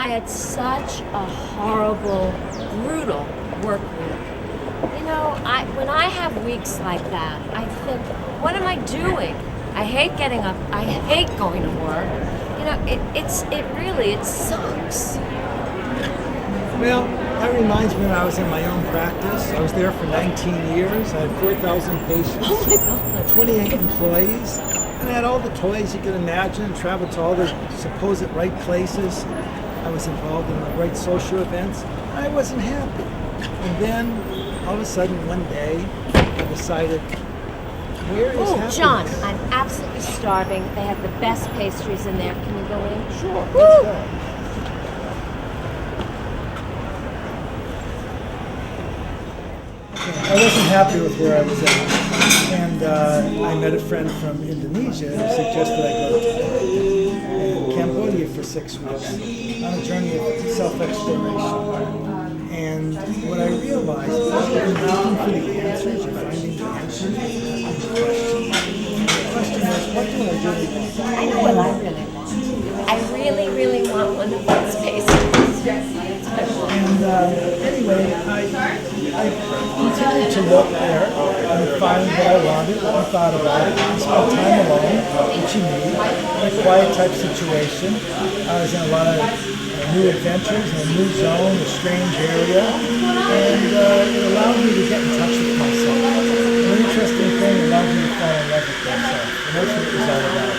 I had such a horrible, brutal work week. You know, when I have weeks like that, I think, what am I doing? I hate getting up. I hate going to work. You know, it sucks. Well, that reminds me when I was in my own practice. I was there for 19 years. I had 4,000 patients, Oh my God. 28 employees, and I had all the toys you could imagine, traveled to all the supposed right places. I was involved in the right social events. I wasn't happy. And then, all of a sudden, one day, I decided, where is happiness? John, I'm absolutely starving. They have the best pastries in there. Can you go in? Sure, let's go. I wasn't happy with where I was at, and I met a friend from Indonesia who suggested I go to Cambodia for 6 weeks on a journey of self-exploration. And what I realized is that you're looking for the answers, you're finding the answers, the question is, what do I really want? I know what I really want. I really, really want one of those pastries. And anyway, I continued to look there and find what I wanted, I thought about it, and spent time alone, which you need, in a quiet type situation. I was in a lot of new adventures, in a new zone, a strange area, and it allowed me to get in touch with myself. An interesting thing, it allowed me to fall in love with myself, and that's what it was all about.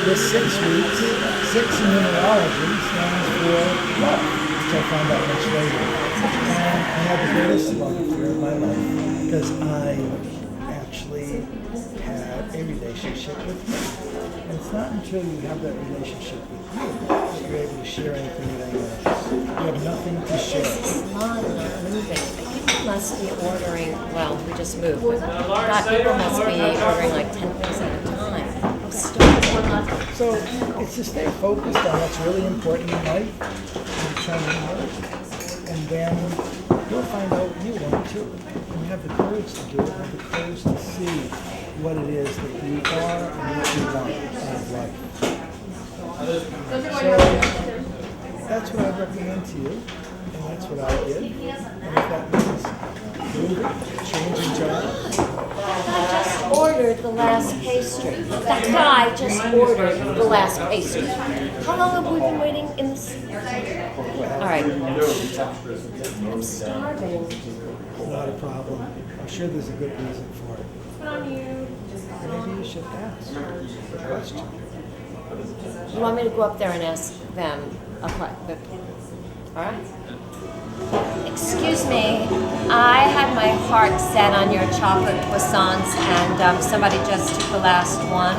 This 6 weeks, 6 in numerology stands for love, which I found out much later. And I had the greatest love affair of my life because I actually had a relationship with you. And it's not until you have that relationship with you that you're able to share anything with anyone else. You have nothing to share. This is not moving. People must be ordering, well, we just moved, but God, people must be ordering like 10 things at a time. I'm starving. So it's to stay focused on what's really important in life and determine work. And then you'll find out what you want too. And you have the courage to do it, have the courage to see what it is that you are and what you want out of life. So that's what I recommend to you, and that's what I did. And if that means moving, changing jobs. I just ordered the last pastry. That guy just ordered the last pastry. How long have we been waiting in this? All right. I'm starving. Not a problem. I'm sure there's a good reason for it. Maybe you should ask a question. You want me to go up there and ask them a question? All right. Excuse me, I had my heart set on your chocolate croissants, and somebody just took the last one.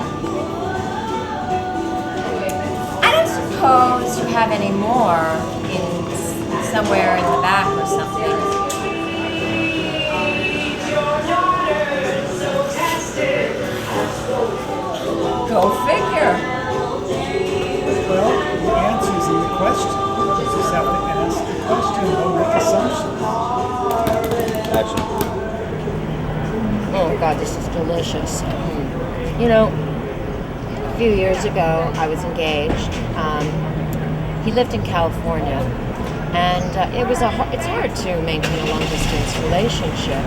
I don't suppose you have any more in somewhere in the back or something. Go figure. Well, the answer's in the question. You just have to ask the question, don't make assumptions. Action. Oh God, this is delicious. You know, a few years ago I was engaged. He lived in California, and it's hard to maintain a long distance relationship,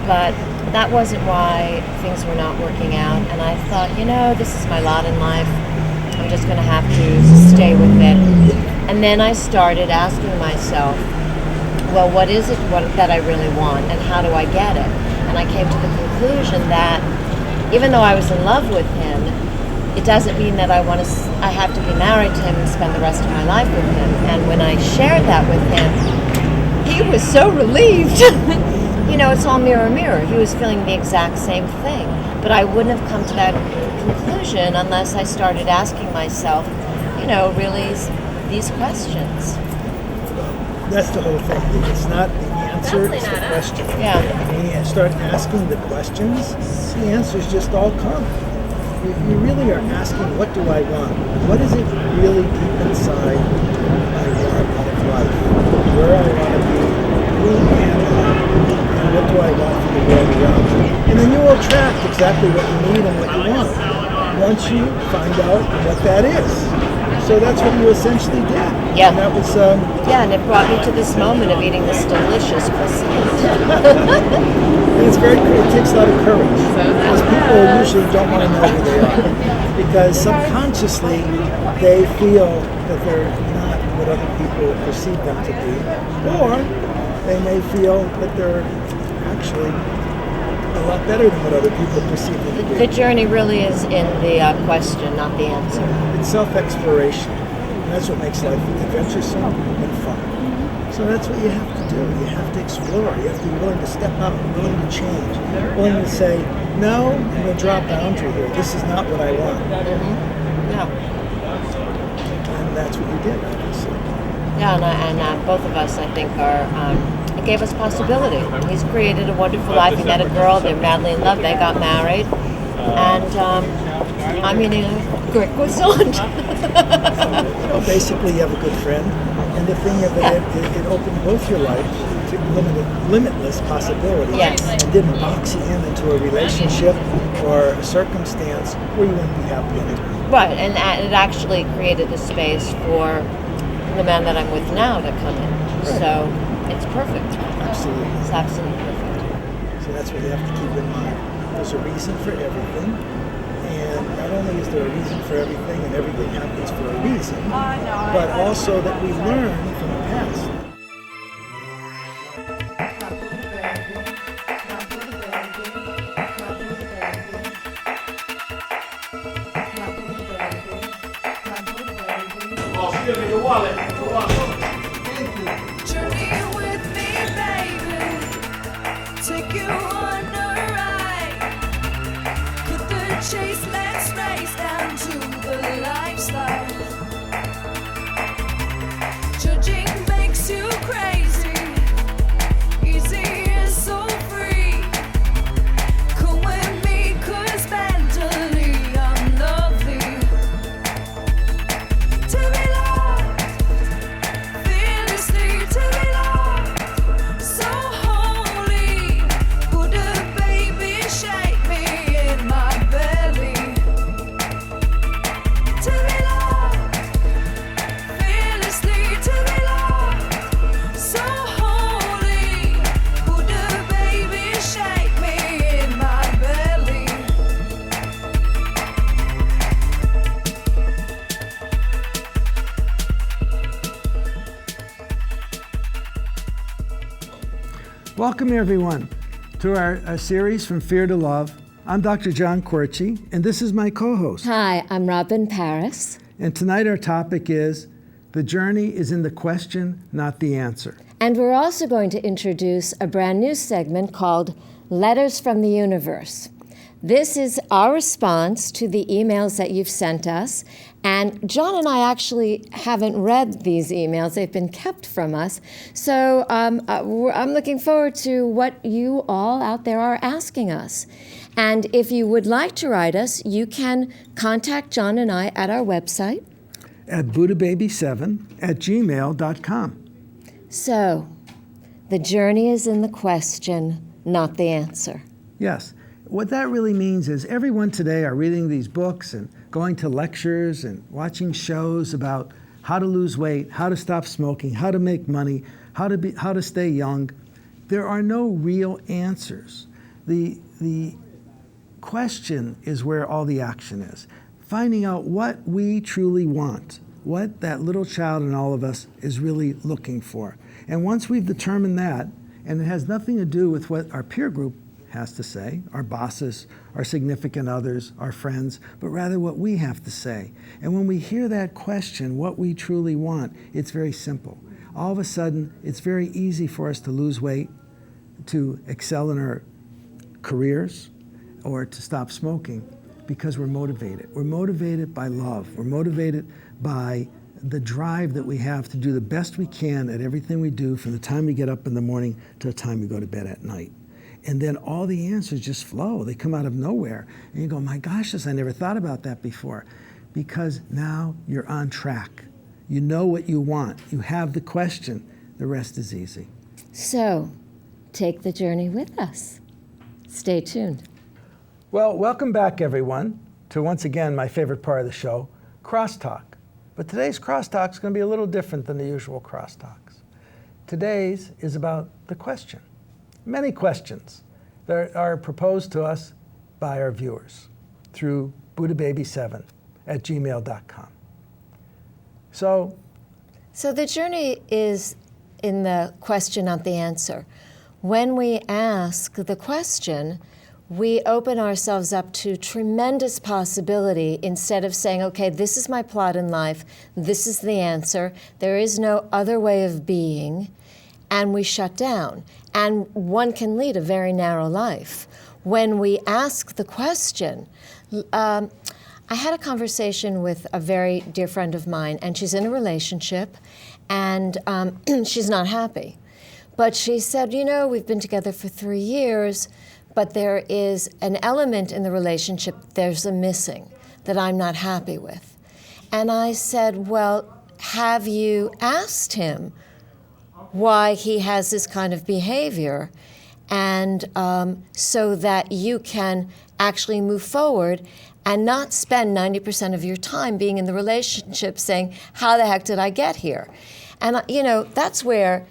but that wasn't why things were not working out. And I thought, you know, this is my lot in life. I'm just going to have to stay with it. And then I started asking myself, well, what is it that I really want, and how do I get it? And I came to the conclusion that even though I was in love with him, it doesn't mean that I have to be married to him and spend the rest of my life with him. And when I shared that with him, he was so relieved. You know, it's all mirror, mirror. He was feeling the exact same thing. But I wouldn't have come to that conclusion unless I started asking myself, you know, really these questions. That's the whole thing. It's not the answer, it's the question. Yeah. When you start asking the questions, the answers just all come. You really are asking, what do I want? What is it really deep inside I want out of life? Where I want to be? Who am I? And what do I want for the world around me? And then you will attract exactly what you need and what you want once you find out what that is. So that's what you essentially did. Yeah. And that was, Yeah, and it brought me to this moment of eating this delicious croissant. and it's very, it takes a lot of courage. Because people usually don't want to know who they are. Because subconsciously, they feel that they're not what other people perceive them to be. Or they may feel that they're actually a lot better than what other people perceive them to be. The journey really is in the question, not the answer. It's self-exploration. And that's what makes life adventuresome and fun. So that's what you have to do. You have to explore. You have to be willing to step out, willing to change, willing to say, no, I'm going to draw a boundary here. This is not what I want. Yeah. And that's what you did, obviously. Yeah, and both of us, I think, are. It gave us possibility. He's created a wonderful life. He met a girl. They're madly in love. They got married, and I'm eating a great croissant. Basically, you have a good friend, and the thing of it opened both your lives to limitless possibilities. Yes. And didn't box you into a relationship or a circumstance where you wouldn't be happy anymore. Right, and it actually created the space for the man that I'm with now to come in. Right. So it's perfect. Absolutely. It's absolutely perfect. So that's what you have to keep in mind. There's a reason for everything, and not only is there a reason for everything, and everything happens for a reason, but also that we learn from the past. Journey with me, baby. Take you on a ride. Cut the chase, let's race down to the lifestyle. Judging makes you crazy. Easy is so free. Come with me, 'cause mentally I'm lovely. To be loved, fearlessly to be loved, so holy. BuddhaBaby, shake me in my belly. To be loved, fearlessly to be loved, so holy. BuddhaBaby, shake me in my belly. Welcome, everyone, to our series From Fear to Love. I'm Dr. John Querci, and this is my co-host. Hi, I'm Robin Paris. And tonight our topic is, the journey is in the question, not the answer. And we're also going to introduce a brand new segment called Letters from the Universe. This is our response to the emails that you've sent us. And John and I actually haven't read these emails. They've been kept from us. So I'm looking forward to what you all out there are asking us. And if you would like to write us, you can contact John and I at our website. At BuddhaBaby7@gmail.com. So, the journey is in the question, not the answer. Yes. What that really means is everyone today are reading these books and going to lectures and watching shows about how to lose weight, how to stop smoking, how to make money, how to stay young. There are no real answers. The question is where all the action is. Finding out what we truly want, what that little child in all of us is really looking for. And once we've determined that, and it has nothing to do with what our peer group has to say, our bosses, our significant others, our friends, but rather what we have to say. And when we hear that question, what we truly want, it's very simple. All of a sudden, it's very easy for us to lose weight, to excel in our careers, or to stop smoking, because we're motivated. We're motivated by love. We're motivated by the drive that we have to do the best we can at everything we do from the time we get up in the morning to the time we go to bed at night. And then all the answers just flow. They come out of nowhere. And you go, my gosh, I never thought about that before. Because now you're on track. You know what you want. You have the question. The rest is easy. So, take the journey with us. Stay tuned. Well, welcome back, everyone, to once again my favorite part of the show, Crosstalk. But today's crosstalk is going to be a little different than the usual crosstalks. Today's is about the question. Many questions that are proposed to us by our viewers through BuddhaBaby7@gmail.com. So the journey is in the question, not the answer. When we ask the question, we open ourselves up to tremendous possibility instead of saying, okay, this is my plot in life, this is the answer, there is no other way of being, and we shut down. And one can lead a very narrow life. When we ask the question, I had a conversation with a very dear friend of mine, and she's in a relationship, and she's not happy. But she said, you know, we've been together for 3 years, but there is an element in the relationship, there's a missing, that I'm not happy with. And I said, well, have you asked him why he has this kind of behavior? And so that you can actually move forward and not spend 90% of your time being in the relationship saying, how the heck did I get here? And, you know, that's where,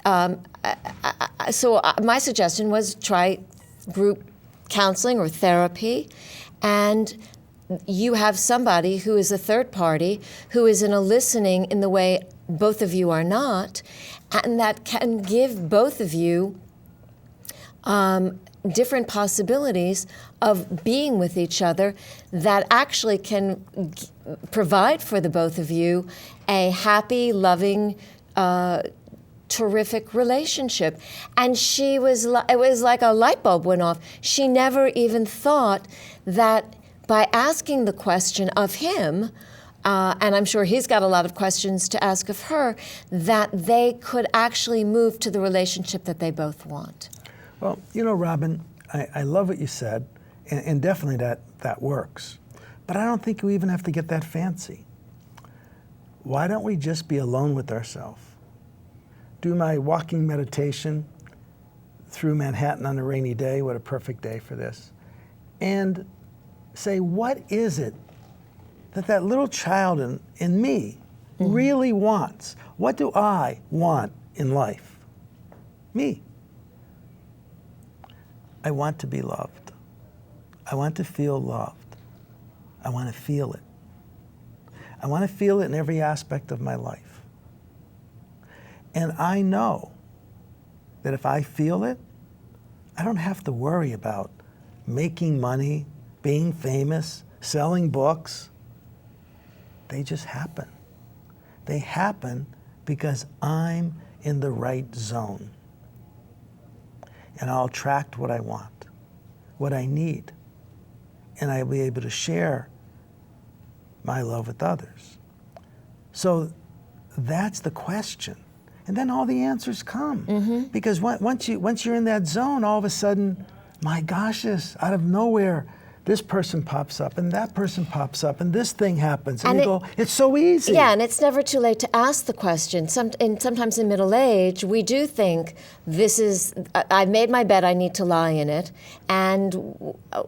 my suggestion was try group counseling or therapy, and you have somebody who is a third party, who is in a listening in the way both of you are not, and that can give both of you different possibilities of being with each other that actually can provide for the both of you a happy, loving, terrific relationship. And it was like a light bulb went off. She never even thought that by asking the question of him, and I'm sure he's got a lot of questions to ask of her, that they could actually move to the relationship that they both want. Well, you know, Robin, I love what you said, and definitely that works. But I don't think we even have to get that fancy. Why don't we just be alone with ourselves? Do my walking meditation through Manhattan on a rainy day, what a perfect day for this, and say, what is it that little child in me really wants? What do I want in life? Me. I want to be loved. I want to feel loved. I want to feel it. I want to feel it in every aspect of my life. And I know that if I feel it, I don't have to worry about making money, being famous, selling books. They just happen. They happen because I'm in the right zone. And I'll attract what I want, what I need, and I'll be able to share my love with others. So that's the question. And then all the answers come. Because once you're in that zone, all of a sudden, my gosh, out of nowhere, this person pops up, and that person pops up, and this thing happens. And you go, it's so easy. Yeah, and it's never too late to ask the question. Sometimes in middle age, we do think, I've made my bed, I need to lie in it. And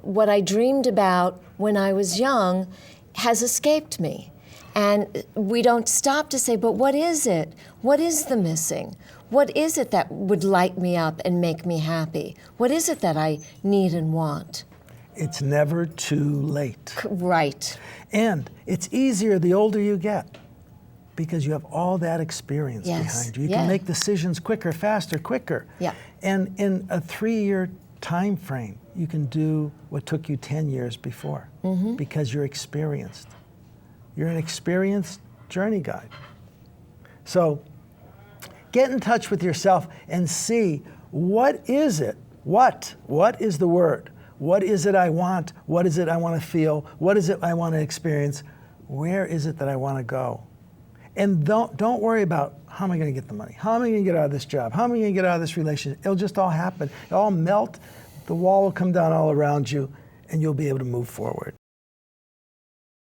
what I dreamed about when I was young has escaped me. And we don't stop to say, but what is it? What is the missing? What is it that would light me up and make me happy? What is it that I need and want? It's never too late. Right. And it's easier the older you get because you have all that experience behind you. You can make decisions quicker, faster, quicker. Yeah. And in a 3-year time frame, you can do what took you 10 years before because you're experienced. You're an experienced journey guide. So get in touch with yourself and see, what is it? What is the word? What is it I want? What is it I want to feel? What is it I want to experience? Where is it that I want to go? And don't worry about, how am I going to get the money? How am I going to get out of this job? How am I going to get out of this relationship? It'll just all happen. It'll all melt. The wall will come down all around you, and you'll be able to move forward.